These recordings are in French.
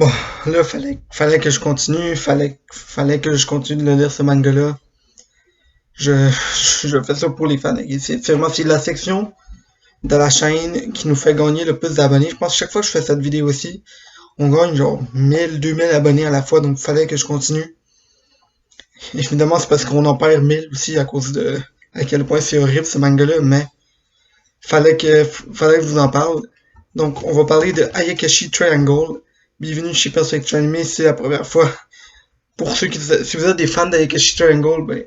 Bon, là, fallait que je continue, fallait que je continue de lire ce manga-là. Je, je fais ça pour les fans. Et c'est la section de la chaîne qui nous fait gagner le plus d'abonnés. Je pense que chaque fois que je fais cette vidéo aussi, on gagne genre 1000, 2000 abonnés à la fois, donc fallait que je continue. Évidemment, c'est parce qu'on en perd 1000 aussi à cause de à quel point c'est horrible ce manga-là, mais fallait que je vous en parle. Donc, on va parler de Ayakashi Triangle. Bienvenue chez Perfect Anime, c'est la première fois. Pour ceux si vous êtes des fans d'Ayakashi Triangle, ben,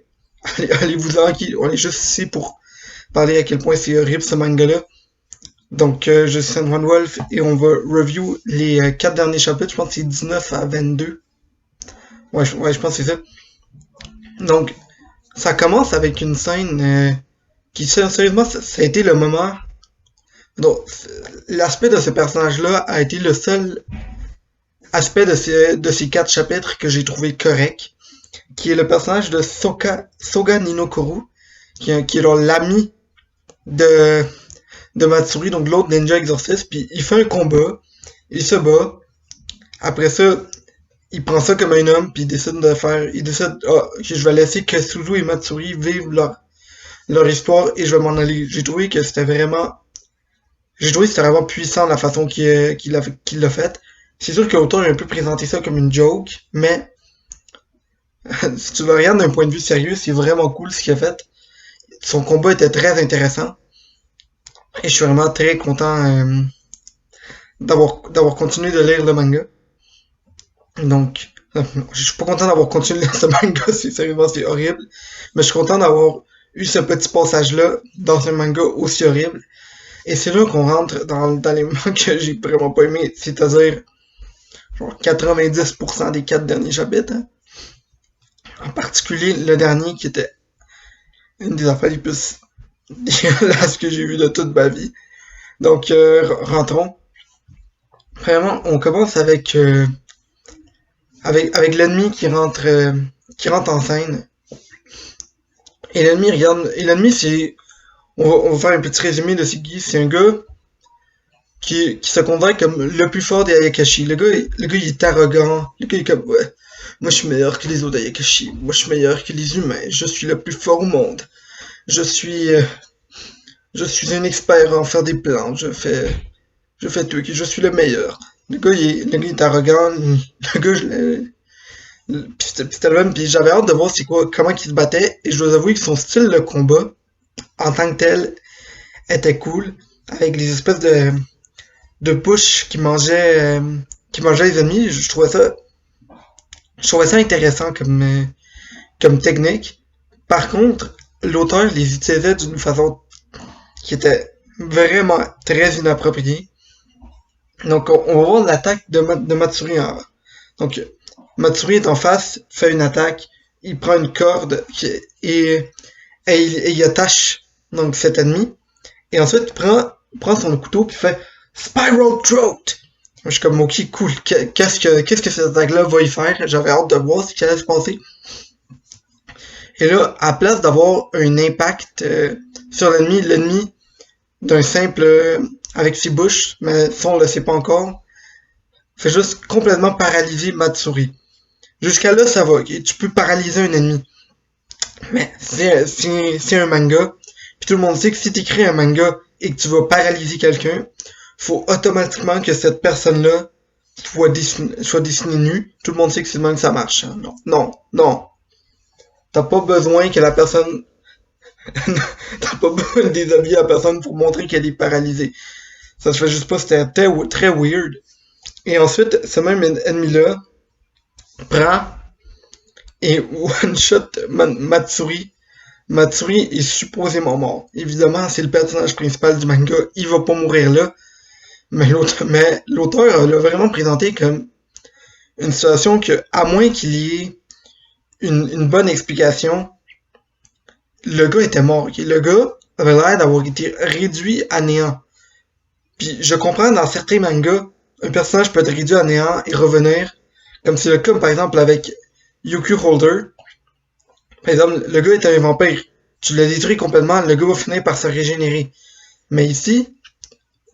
allez-vous-en, on est juste ici pour parler à quel point c'est horrible ce manga-là. Donc, je suis One Wolf et on va review les 4 derniers chapitres. Je pense que c'est 19 à 22. Ouais, je pense que c'est ça. Donc, ça commence avec une scène qui, sérieusement, ça a été le moment. Donc, l'aspect de ce personnage-là a été le seul aspect de ces 4 chapitres que j'ai trouvé correct, qui est le personnage de Soga Ninokuru, qui est l'ami de, de Matsuri, donc l'autre ninja exorciste, puis il fait un combat, il se bat, après ça, il prend ça comme un homme, puis il décide, je vais laisser que Suzu et Matsuri vivent leur histoire et je vais m'en aller. J'ai trouvé que c'était vraiment puissant la façon qu'il l'a fait. C'est sûr que l'auteur a un peu présenté ça comme une joke, mais si tu le regardes d'un point de vue sérieux, c'est vraiment cool ce qu'il a fait. Son combat était très intéressant et je suis vraiment très content d'avoir continué de lire le manga. Donc, je suis pas content d'avoir continué de lire ce manga, c'est horrible, mais je suis content d'avoir eu ce petit passage-là dans un manga aussi horrible. Et c'est là qu'on rentre dans l'élément que j'ai vraiment pas aimé, c'est-à-dire genre 90% des 4 derniers chapitres. Hein. En particulier le dernier qui était une des affaires les plus dégueulasses que j'ai vues de toute ma vie. Donc, rentrons. Vraiment, on commence avec l'ennemi qui rentre en scène. Et l'ennemi c'est, on va faire un petit résumé de ce qui c'est un gars qui se considère comme le plus fort des Ayakashi. Le gars, il est arrogant. Le gars, il est comme, ouais, moi, je suis meilleur que les autres Ayakashi. Moi, je suis meilleur que les humains. Je suis le plus fort au monde. Je suis, euh, je suis un expert en faire des plans. Je fais tout. Je suis le meilleur. Le gars, il est arrogant. Le gars, c'était le même. Puis j'avais hâte de voir comment il se battait. Et je dois avouer que son style de combat, en tant que tel, était cool. Avec les espèces de push qui mangeait les ennemis. Je trouvais ça intéressant comme technique. Par contre, l'auteur les utilisait d'une façon qui était vraiment très inappropriée. Donc, on va voir l'attaque de Matsuri en avant. Donc, Matsuri est en face, fait une attaque, il prend une corde et il attache donc cet ennemi. Et ensuite, il prend son couteau puis fait Spiral Throat. Je suis comme, ok, cool. Qu'est-ce que cette attaque-là va y faire? J'avais hâte de voir ce qui allait se passer. Et là, à place d'avoir un impact sur l'ennemi d'un simple avec ses bouches, mais ça on le sait pas encore, fait juste complètement paralyser Matsuri. Jusqu'à là, ça va, ok? Tu peux paralyser un ennemi. Mais c'est un manga, puis tout le monde sait que si tu écris un manga et que tu vas paralyser quelqu'un, faut automatiquement que cette personne-là soit dessinée nue. Tout le monde sait que c'est le même que ça marche. Hein. Non. T'as pas besoin que la personne... T'as pas besoin de déshabiller la personne pour montrer qu'elle est paralysée. Ça se fait juste pas, c'était très weird. Et ensuite, ce même ennemi-là prend et one-shot Matsuri. Matsuri est supposément mort. Évidemment, c'est le personnage principal du manga. Il va pas mourir là. Mais l'auteur l'a vraiment présenté comme une situation que, à moins qu'il y ait une bonne explication, le gars était mort. Okay? Le gars avait l'air d'avoir été réduit à néant. Puis je comprends dans certains mangas, un personnage peut être réduit à néant et revenir, comme c'est le cas par exemple avec Yukio Holder. Par exemple, le gars est un vampire. Tu le détruis complètement, le gars va finir par se régénérer. Mais ici,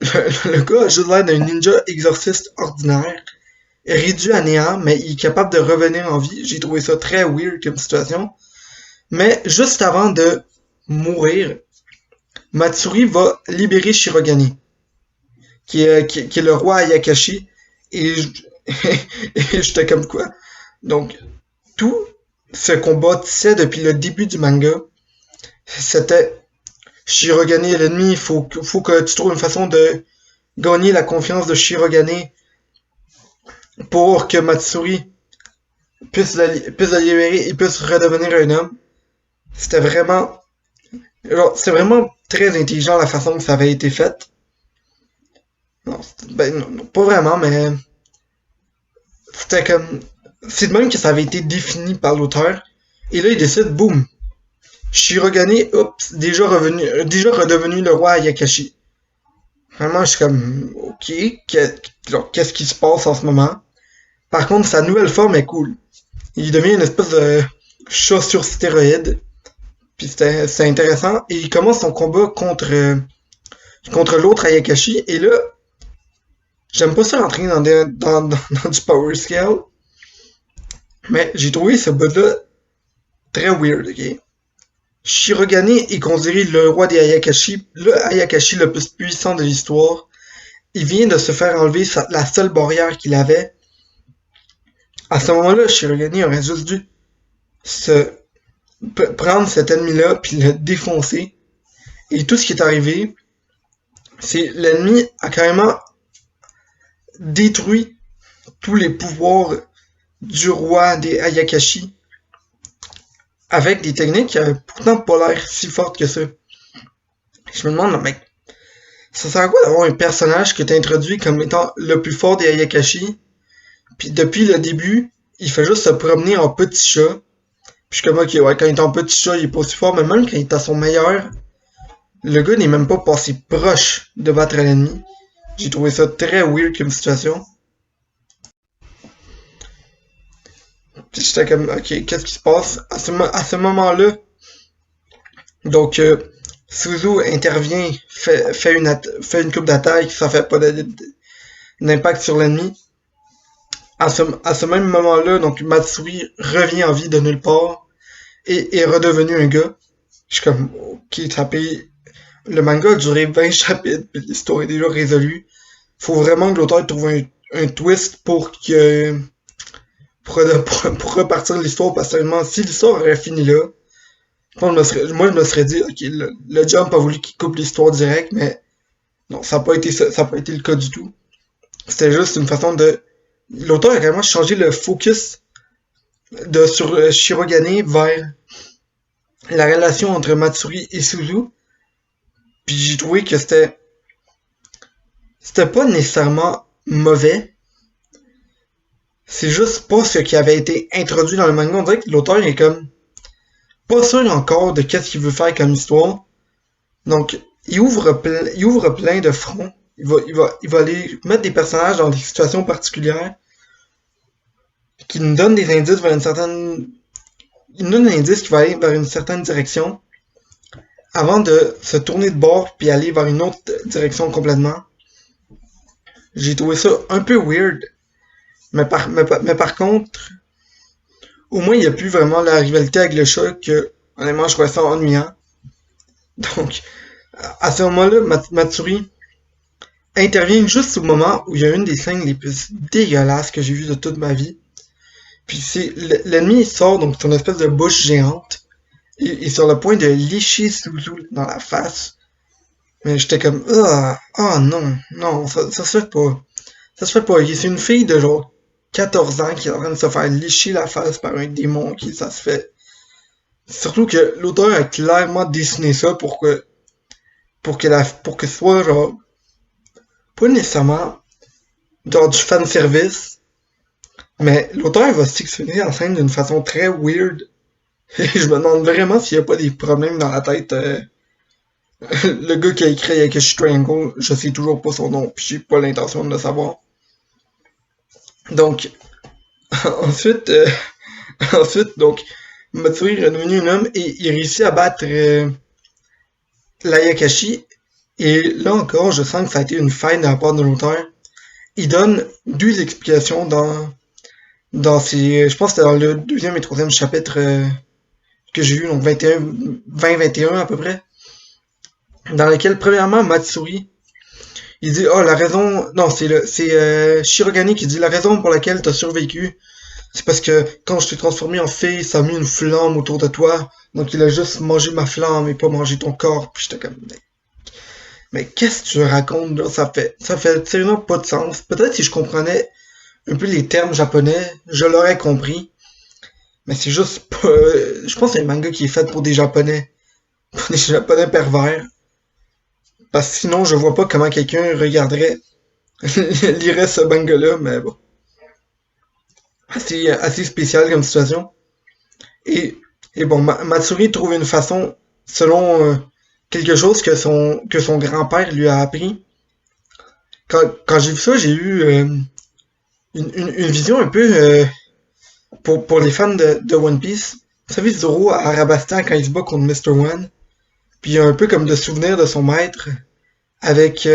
le gars a juste l'air d'un ninja exorciste ordinaire. réduit à néant, mais il est capable de revenir en vie. J'ai trouvé ça très weird comme situation. Mais juste avant de mourir, Matsuri va libérer Shirogane, qui est le roi Ayakashi. Et et j'étais comme quoi. Donc, tout ce qu'on bâtissait depuis le début du manga, c'était Shirogane est l'ennemi, faut que tu trouves une façon de gagner la confiance de Shirogane pour que Matsuri puisse la libérer et puisse redevenir un homme. C'était vraiment, c'est vraiment très intelligent la façon que ça avait été fait. Non, non, pas vraiment, mais c'était comme, c'est de même que ça avait été défini par l'auteur. Et là, il décide, boum, Shirogane, oups, déjà redevenu le roi Ayakashi. Vraiment, je suis comme, ok, qu'est-ce qui se passe en ce moment? Par contre, sa nouvelle forme est cool. Il devient une espèce de chat sur stéroïde. Puis c'est intéressant. Et il commence son combat contre l'autre Ayakashi. Et là, j'aime pas ça rentrer dans du power scale. Mais j'ai trouvé ce bout-là très weird, ok? Shirogane est considéré le roi des Ayakashi, le Ayakashi le plus puissant de l'histoire. Il vient de se faire enlever la seule barrière qu'il avait. À ce moment-là, Shirogane aurait juste dû se prendre cet ennemi-là puis le défoncer. Et tout ce qui est arrivé, c'est l'ennemi a carrément détruit tous les pouvoirs du roi des Ayakashi avec des techniques qui avaient pourtant pas l'air si fortes que ça. Je me demande, mec, ça sert à quoi d'avoir un personnage que t'as introduit comme étant le plus fort des Ayakashi, puis depuis le début, il fait juste se promener en petit chat. Puis je suis comme, ok, ouais, quand il est en petit chat, il est pas si fort, mais même quand il est à son meilleur, le gars n'est même pas passé proche de battre l'ennemi. J'ai trouvé ça très weird comme situation. Puis j'étais comme, ok, qu'est-ce qui se passe? À ce moment-là, donc, Suzu intervient, fait une coupe d'attaque, ça fait pas d'impact sur l'ennemi. À ce même moment-là, donc Matsuri revient en vie de nulle part et est redevenu un gars. Je suis comme, ok, ça paye. Le manga a duré 20 chapitres, puis l'histoire est déjà résolue. Faut vraiment que l'auteur trouve un twist pour repartir l'histoire, parce que seulement, si l'histoire aurait fini là, moi je me serais dit, ok, le Jump a voulu qu'il coupe l'histoire direct, mais non, ça n'a pas été ça, ça a pas été le cas du tout. C'était juste une façon de. L'auteur a vraiment changé le focus sur Shirogane vers la relation entre Matsuri et Suzu. Puis j'ai trouvé que c'était pas nécessairement mauvais. C'est juste pas ce qui avait été introduit dans le manga. On dirait que l'auteur est comme pas sûr encore de qu'est-ce qu'il veut faire comme histoire. Donc, il ouvre plein de fronts. Il va aller mettre des personnages dans des situations particulières qui nous donnent des indices vers une certaine. Il nous donne un indice qui va aller vers une certaine direction avant de se tourner de bord puis aller vers une autre direction complètement. J'ai trouvé ça un peu weird. Mais par contre, au moins il n'y a plus vraiment la rivalité avec le chat que, honnêtement, je trouvais ça ennuyant. Donc, à ce moment-là, Matsuri intervient juste au moment où il y a une des scènes les plus dégueulasses que j'ai vues de toute ma vie. Puis c'est l'ennemi sort donc son espèce de bouche géante et est sur le point de licher Suzu dans la face. Mais j'étais comme non, ça se fait pas. Ça se fait pas. C'est une fille de genre 14 ans qui est en train de se faire licher la face par un démon, qui ça se fait. Surtout que l'auteur a clairement dessiné ça pour que ce soit genre pas nécessairement genre du fanservice, mais l'auteur va sectionner la scène d'une façon très weird. Et je me demande vraiment s'il n'y a pas des problèmes dans la tête. Le gars qui a écrit Ayakashi Triangle, je sais toujours pas son nom, puis j'ai pas l'intention de le savoir. Donc, ensuite, donc, Matsuri est redevenu un homme et il réussit à battre l'Ayakashi. Et là encore, je sens que ça a été une faille de la part de l'auteur. il donne deux explications dans ses, je pense que c'était dans le deuxième et troisième chapitre que j'ai eu, donc 20-21 à peu près, dans lequel, premièrement, Matsuri, il dit, oh, la raison, non, c'est Shirogane qui dit, la raison pour laquelle t'as survécu, c'est parce que quand je t'ai transformé en fille, ça a mis une flamme autour de toi, donc il a juste mangé ma flamme et pas mangé ton corps, puis j'étais comme, mais qu'est-ce que tu racontes, là? Ça fait sérieusement pas de sens. Peut-être si je comprenais un peu les termes japonais, je l'aurais compris. Mais c'est juste pas. Je pense que c'est un manga qui est fait pour des japonais. Pour des japonais pervers. Parce que sinon, je vois pas comment quelqu'un regarderait, lirait ce manga-là, mais bon. Assez spécial comme situation. Et, et bon, Matsuri trouve une façon, selon quelque chose que son grand-père lui a appris. Quand j'ai vu ça, j'ai eu une vision un peu pour les fans de One Piece. Vous savez, Zoro à Arabastan quand il se bat contre Mr. One. Puis il y a un peu comme de souvenir de son maître avec,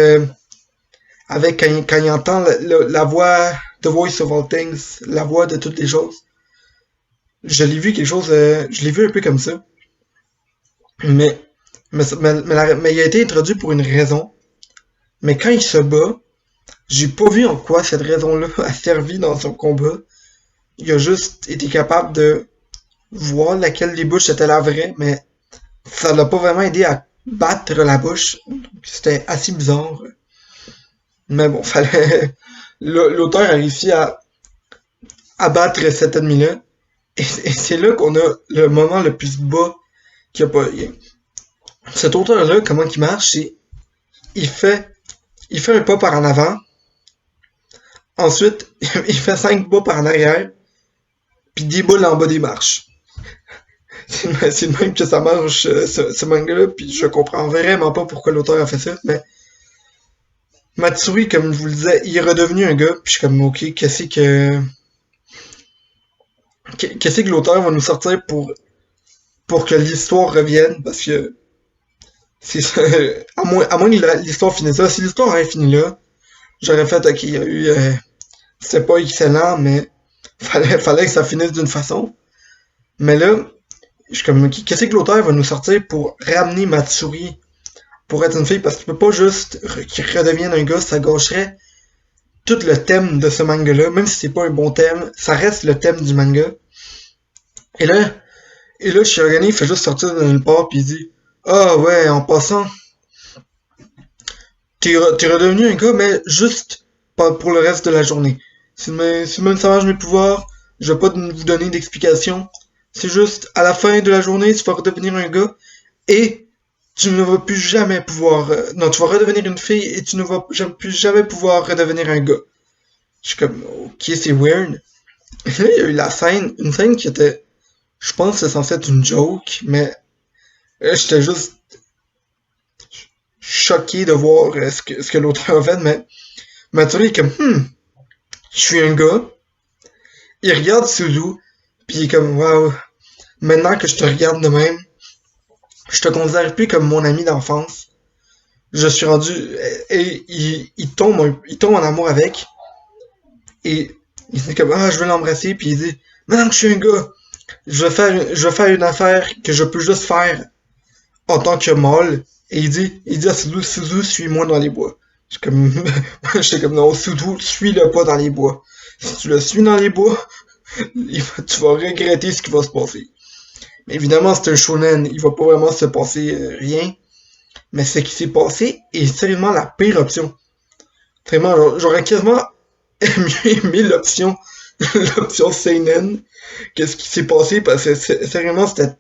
avec quand il entend la voix, The Voice of All Things, la voix de toutes les choses. Je l'ai vu quelque chose, je l'ai vu un peu comme ça. Mais, mais il a été introduit pour une raison. Mais quand il se bat, j'ai pas vu en quoi cette raison-là a servi dans son combat. Il a juste été capable de voir laquelle des bouches était la vraie, mais ça l'a pas vraiment aidé à battre la bouche. C'était assez bizarre. Mais bon, fallait. L'auteur a réussi à battre cet ennemi-là. Et c'est là qu'on a le moment le plus bas qu'il a pas. Cet auteur-là, comment il marche, c'est. Il fait. Il fait un pas par en avant. Ensuite, il fait 5 pas par en arrière. Puis déboule en bas des marches. C'est le même que ça marche, ce manga-là. Puis je comprends vraiment pas pourquoi l'auteur a fait ça. Mais Matsuri, comme je vous le disais, il est redevenu un gars. Puis je suis comme, ok, qu'est-ce que l'auteur va nous sortir pour que l'histoire revienne? Parce que c'est ça. À moins que l'histoire finisse là. Si l'histoire avait fini là, j'aurais fait, ok, il y a eu. C'était pas excellent, mais fallait que ça finisse d'une façon. Mais là, je suis comme, qu'est-ce que l'auteur va nous sortir pour ramener Matsuri pour être une fille? Parce que tu peux pas juste qu'il redevienne un gars, ça gâcherait tout le thème de ce manga-là. Même si c'est pas un bon thème, ça reste le thème du manga. Et là, Shirogane fait juste sortir de nulle part pis il dit, ah ouais, en passant, t'es redevenu un gars, mais juste pas pour le reste de la journée. Si même ça marche mes pouvoirs, je vais pas vous donner d'explication. C'est juste, à la fin de la journée, tu vas redevenir un gars, et tu ne vas plus jamais pouvoir... non, tu vas redevenir une fille, et tu ne vas plus jamais pouvoir redevenir un gars. Je suis comme, ok, c'est weird. Et là, il y a eu une scène qui était... Je pense que c'est censé être une joke, mais j'étais juste choqué de voir ce que l'auteur a fait, mais Matsuri est comme, je suis un gars, il regarde Suzu, puis il est comme, waouh, maintenant que je te regarde de même, je te considère plus comme mon ami d'enfance. Je suis rendu, et il tombe en amour avec, et il dit comme, ah, je veux l'embrasser, puis il dit, maintenant que je suis un gars, je vais faire une affaire que je peux juste faire en tant que mâle. Et il dit à Suzu, suis-moi dans les bois. J'étais comme, non, Suzu, suis-le pas dans les bois. Si tu le suis dans les bois, tu vas regretter ce qui va se passer. Mais évidemment, c'est un shonen, il va pas vraiment se passer rien. Mais ce qui s'est passé est sérieusement la pire option. Vraiment, j'aurais quasiment mieux aimé l'option seinen que ce qui s'est passé parce que sérieusement, c'était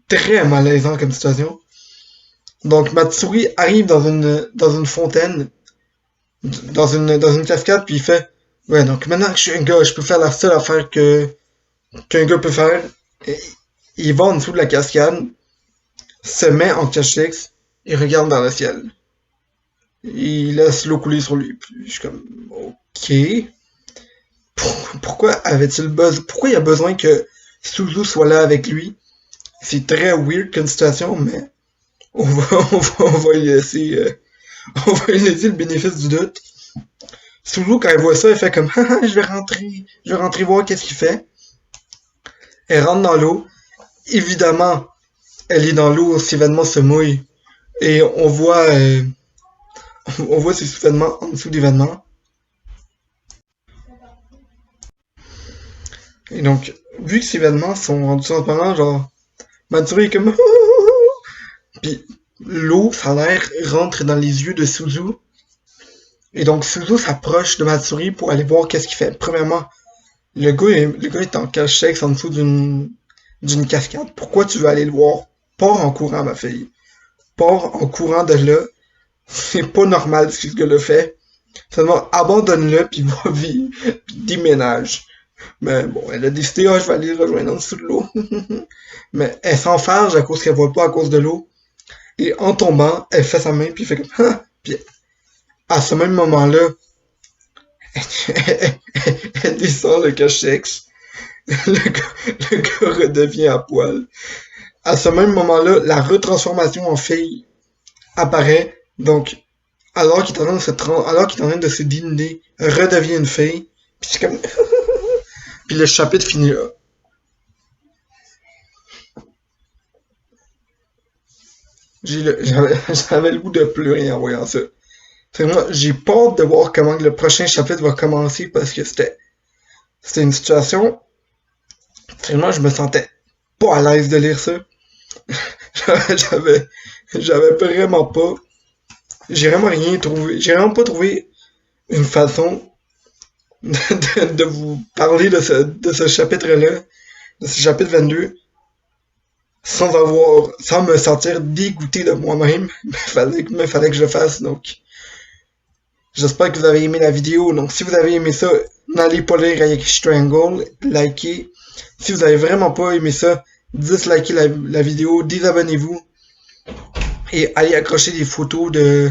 très malaisant comme situation. Donc Matsuri arrive dans une fontaine, dans une cascade, puis il fait, ouais, donc maintenant que je suis un gars, je peux faire la seule affaire qu'un gars peut faire. Et il va en dessous de la cascade, se met en cache-texte et regarde dans le ciel. Il laisse l'eau couler sur lui. Puis je suis comme, ok. Pourquoi avait-il besoin, pourquoi il a besoin que Suzu soit là avec lui? C'est très weird comme situation, mais on va lui laisser le bénéfice du doute. Suzu, quand elle voit ça, elle fait comme, haha, je vais rentrer voir qu'est-ce qu'il fait. Elle rentre dans l'eau. Évidemment, elle est dans l'eau, ses vêtements se mouillent. Et on voit ses sous-vêtements en dessous des vêtements. Et donc, vu que ses vêtements sont rendus transparents, genre, Matsuri est comme, puis l'eau, ça a l'air, rentre dans les yeux de Suzu. Et donc, Suzu s'approche de Matsuri pour aller voir qu'est-ce qu'il fait. Premièrement, le gars est en cache en dessous d'une cascade. Pourquoi tu veux aller le voir? Pars en courant, ma fille. Pars en courant de là. C'est pas normal ce que ce gars-là fait. Seulement, abandonne-le, puis va vivre, puis déménage. Mais bon, elle a décidé, ah, je vais aller le rejoindre en dessous de l'eau. Mais elle s'enfarge à cause qu'elle voit pas à cause de l'eau. Et en tombant, elle fait sa main, puis elle fait comme, ah! Puis à ce même moment-là, elle descend le cachex. Le gars redevient à poil. À ce même moment-là, la retransformation en fille apparaît. Donc, alors qu'il est en train de se dîner, redevient une fille. Puis c'est comme, puis le chapitre finit là. J'avais le goût de pleurer en voyant ça. C'est moi, j'ai peur de voir comment le prochain chapitre va commencer parce que c'était une situation. Moi, je me sentais pas à l'aise de lire ça. j'avais, j'avais vraiment pas. J'ai vraiment rien trouvé. J'ai vraiment pas trouvé une façon de vous parler de ce chapitre-là, de ce chapitre 22, sans me sentir dégoûté de moi-même. Mais fallait que je le fasse, donc. J'espère que vous avez aimé la vidéo. Donc, si vous avez aimé ça, n'allez pas lire Ayaki Triangle, likez. Si vous avez vraiment pas aimé ça, dislikez la vidéo, désabonnez-vous et allez accrocher des photos de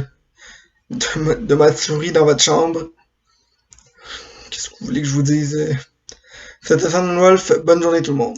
Matsuri dans votre chambre. Qu'est-ce que vous voulez que je vous dise? C'était Sam Wolf. Bonne journée tout le monde.